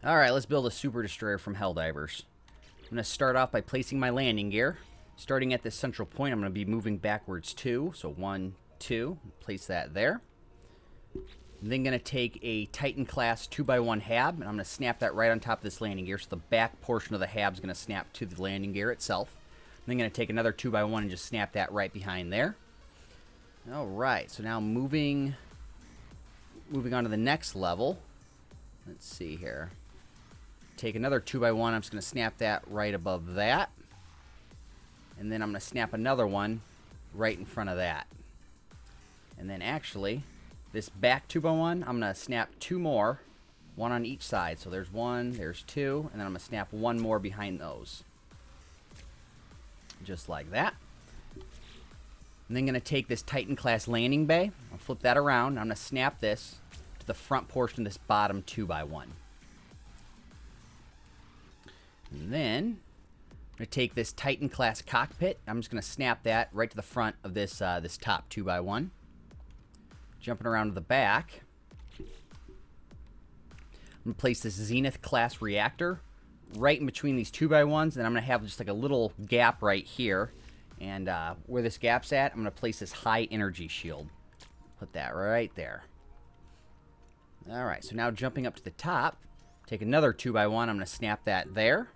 Alright, let's build a super destroyer from Helldivers. I'm going to start off by placing my landing gear. Starting at this central point, I'm going to be moving backwards 2. So 1, 2. Place that there. I'm then going to take a Titan class 2x1 hab, and I'm going to snap that right on top of this landing gear. So the back portion of the hab is going to snap to the landing gear itself. I'm then going to take another 2x1 and just snap that right behind there. Alright, so now moving on to the next level. Let's see here. Take another 2x1. I'm just going to snap that right above that. And then I'm going to snap another one right in front of that. And then actually, this back 2x1, I'm going to snap 2 more. 1 on each side. So there's 1, there's 2. And then I'm going to snap 1 more behind those. Just like that. I'm then going to take this Titan class landing bay. I'll flip that around. I'm going to snap this to the front portion of this bottom 2x1. And then I'm going to take this Titan class cockpit. I'm just going to snap that right to the front of this this top 2x1. Jumping around to the back. I'm going to place this Zenith class reactor right in between these 2x1s, and I'm going to have just like a little gap right here. And where this gap's at, I'm going to place this high energy shield. Put that right there. Alright, so now jumping up to the top, take another 2x1. I'm going to snap that there.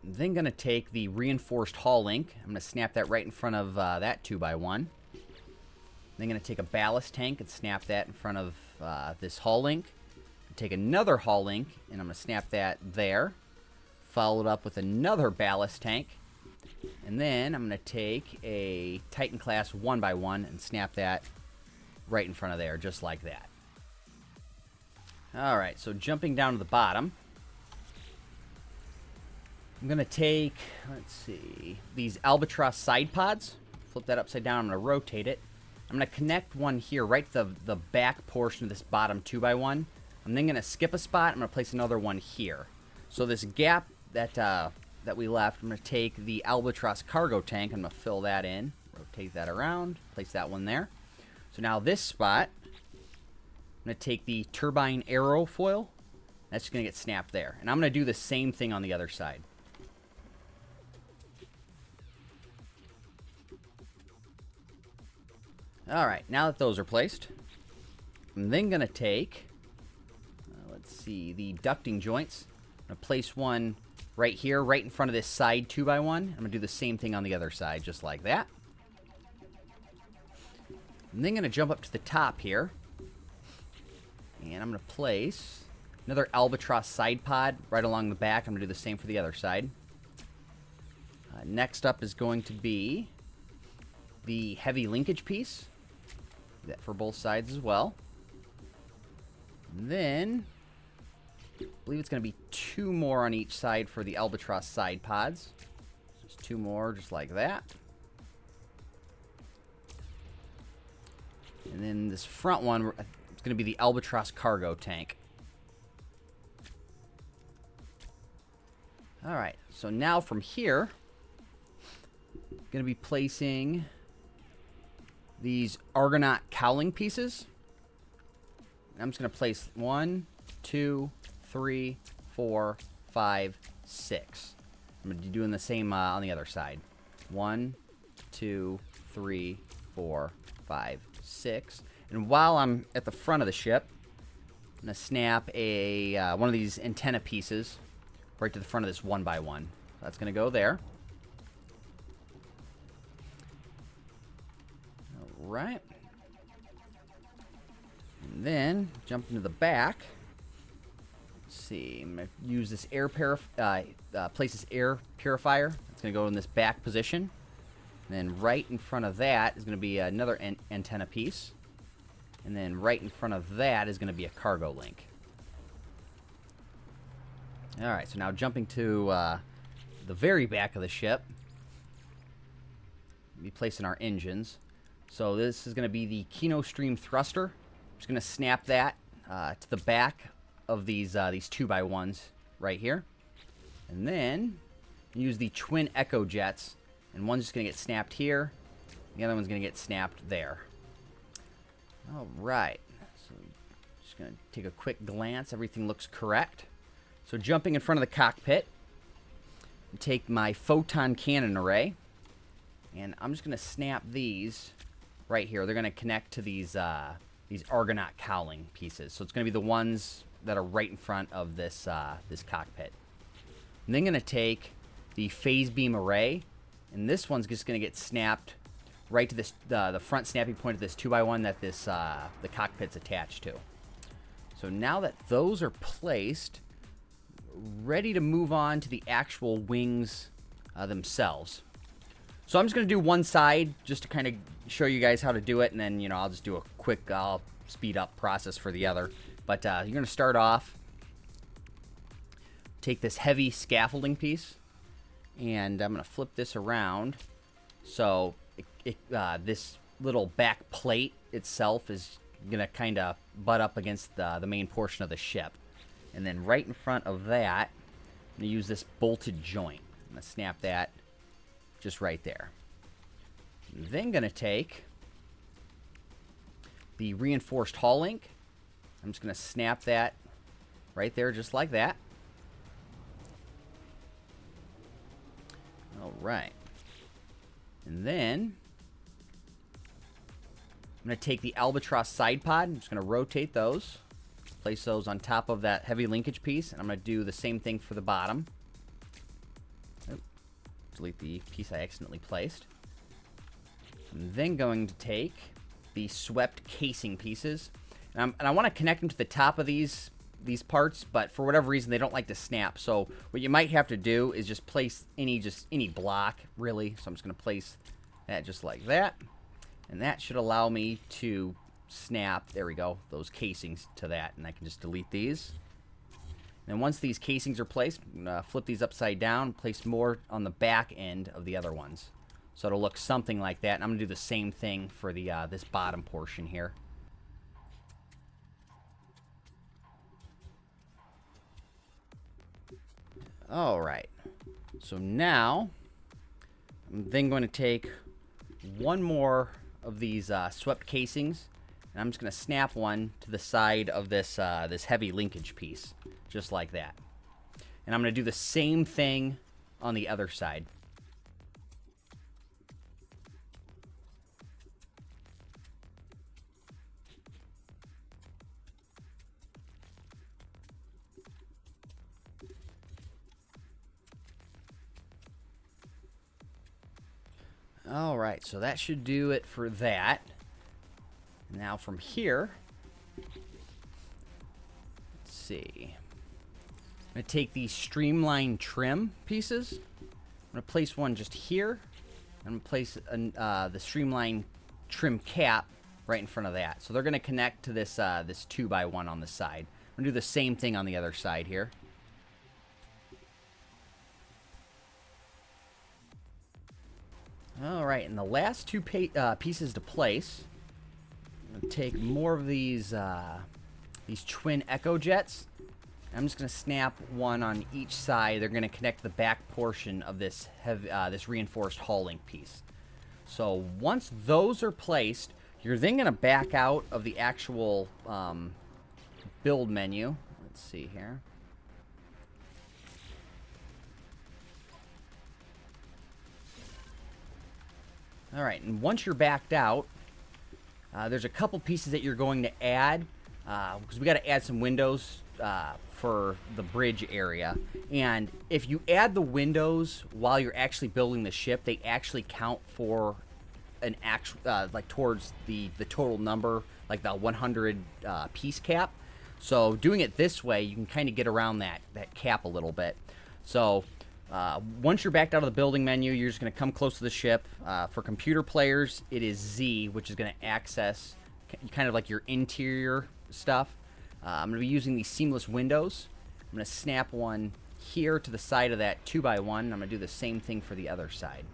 Then going to take the reinforced hull link. I'm going to snap that right in front of that 2x1. Then going to take a ballast tank and snap that in front of this hull link. Take another hull link, and I'm going to snap that there. Followed up with another ballast tank. And then I'm going to take a Titan class 1x1 and snap that right in front of there, just like that. Alright, so jumping down to the bottom. I'm going to take, let's see, these Albatross side pods. Flip that upside down. I'm going to rotate it. I'm going to connect one here right to the back portion of this bottom 2x1. I'm then going to skip a spot. I'm going to place another one here. So this gap that we left, I'm going to take the Albatross cargo tank. I'm going to fill that in. Rotate that around. Place that one there. So now this spot, I'm going to take the turbine aerofoil. That's going to get snapped there. And I'm going to do the same thing on the other side. Alright, now that those are placed, I'm then going to take, let's see, the ducting joints. I'm going to place one right here, right in front of this side 2x1. I'm going to do the same thing on the other side, just like that. I'm then going to jump up to the top here. And I'm going to place another Albatross side pod right along the back. I'm going to do the same for the other side. Next up is going to be the heavy linkage piece. Do that for both sides as well. And then, I believe it's going to be 2 more on each side for the Albatross side pods. Just 2 more, just like that. And then this front one, it's going to be the Albatross cargo tank. Alright, so now from here, I'm going to be placing these Argonaut cowling pieces. I'm just going to place 1, 2, 3, 4, 5, 6. I'm going to be doing the same on the other side. 1, 2, 3, 4, 5, 6. And while I'm at the front of the ship, I'm going to snap a one of these antenna pieces right to the front of this 1x1. So that's going to go there. Alright. And then, jump into the back. Let's see, I'm going to use this place this air purifier. It's going to go in this back position. And then right in front of that is going to be another antenna piece. And then right in front of that is going to be a cargo link. Alright, so now jumping to the very back of the ship. We'll be placing our engines. So this is going to be the Kino Stream thruster. I'm just going to snap that to the back of these 2x1s right here. And then use the twin echo jets. And one's just going to get snapped here. The other one's going to get snapped there. Alright. So Just going to take a quick glance. Everything looks correct. So jumping in front of the cockpit, take my photon cannon array, and I'm just going to snap these right here. They're going to connect to these Argonaut cowling pieces. So it's going to be the ones that are right in front of this this cockpit. I'm then going to take the phase beam array, and this one's just going to get snapped right to this the front snapping point of this 2x1 that this the cockpit's attached to. So now that those are placed, ready to move on to the actual wings themselves. So I'm just going to do one side just to kind of show you guys how to do it, and then, you know, I'll just do a quick speed up process for the other. But you're going to start off, take this heavy scaffolding piece, and I'm going to flip this around. So this little back plate itself is going to kind of butt up against the main portion of the ship. And then right in front of that, I'm going to use this bolted joint. I'm going to snap that just right there. I'm then going to take the reinforced hull link. I'm just going to snap that right there just like that. All right. And then I'm going to take the albatross side pod. I'm just going to rotate those. Place those on top of that heavy linkage piece. And I'm going to do the same thing for the bottom. Oh, delete the piece I accidentally placed. I'm then going to take the swept casing pieces. And I want to connect them to the top of these parts, but for whatever reason they don't like to snap. So what you might have to do is just place any block, really. So I'm just going to place that just like that. And that should allow me to snap, there we go, those casings to that. And I can just delete these. And once these casings are placed, I'm going to flip these upside down, place more on the back end of the other ones. So it'll look something like that. And I'm going to do the same thing for the this bottom portion here. All right. So now I'm then going to take one more of these swept casings, and I'm just going to snap one to the side of this this heavy linkage piece, just like that. And I'm going to do the same thing on the other side. All right, so that should do it for that. Now from here, let's see. I'm going to take these streamline trim pieces. I'm going to place one just here. I'm going to place the streamline trim cap right in front of that. So they're going to connect to this this 2x1 on the side. I'm going to do the same thing on the other side here. All right, and the last two pieces to place, I'm going to take more of these twin echo jets. I'm just going to snap one on each side. They're going to connect the back portion of this this reinforced hull link piece. So once those are placed, you're then going to back out of the actual build menu. Let's see here. All right, and once you're backed out, there's a couple pieces that you're going to add because we got to add some windows for the bridge area. And if you add the windows while you're actually building the ship, they actually count for an actual like towards the total number, like the 100 piece cap. So doing it this way, you can kind of get around that cap a little bit. So once you're backed out of the building menu, you're just going to come close to the ship. For computer players, it is Z, which is going to access kind of like your interior stuff. I'm going to be using these seamless windows. I'm going to snap one here to the side of that 2x1. I'm going to do the same thing for the other side.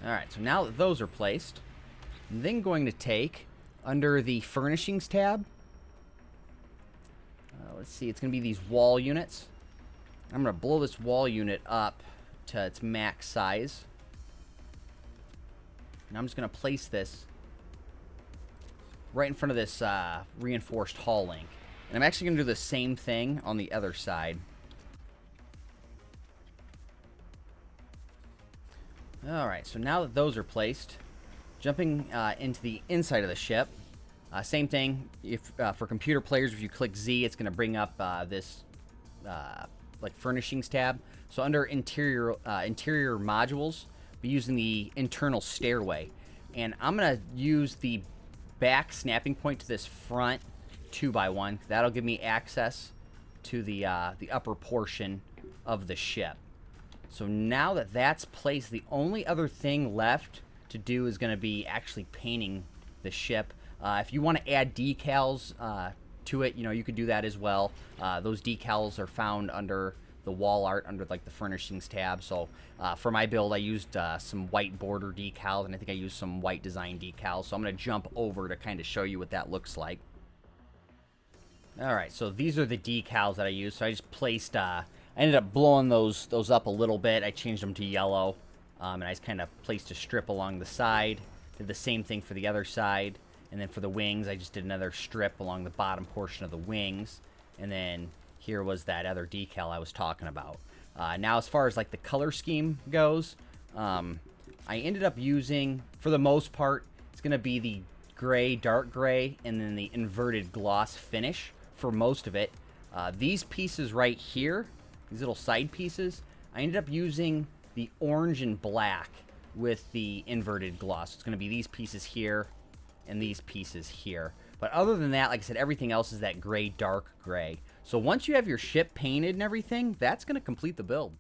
All right, so now that those are placed, I'm then going to take under the furnishings tab. Let's see, it's going to be these wall units. I'm going to blow this wall unit up to its max size. And I'm just going to place this right in front of this reinforced hull link. And I'm actually going to do the same thing on the other side. Alright, so now that those are placed, jumping into the inside of the ship. Same thing, if for computer players, if you click Z, it's going to bring up this like furnishings tab. So under interior modules, we're using the internal stairway. And I'm going to use the back snapping point to this front 2x1. That'll give me access to the upper portion of the ship. So now that that's placed, the only other thing left to do is going to be actually painting the ship. If you want to add decals to it, you could do that as well. Those decals are found under the wall art, under like the furnishings tab. So for my build, I used some white border decals, and I think I used some white design decals. So I'm going to jump over to kind of show you what that looks like. Alright, so these are the decals that I used. So I just placed, I ended up blowing those up a little bit. I changed them to yellow, and I just kind of placed a strip along the side. Did the same thing for the other side. And then for the wings, I just did another strip along the bottom portion of the wings. And then here was that other decal I was talking about. Now, as far as like the color scheme goes, I ended up using, for the most part, it's going to be the gray, dark gray, and then the inverted gloss finish for most of it. These pieces right here, these little side pieces, I ended up using the orange and black with the inverted gloss. It's going to be these pieces here and these pieces here. But other than that, like I said, everything else is that gray, dark gray. So once you have your ship painted and everything, that's going to complete the build.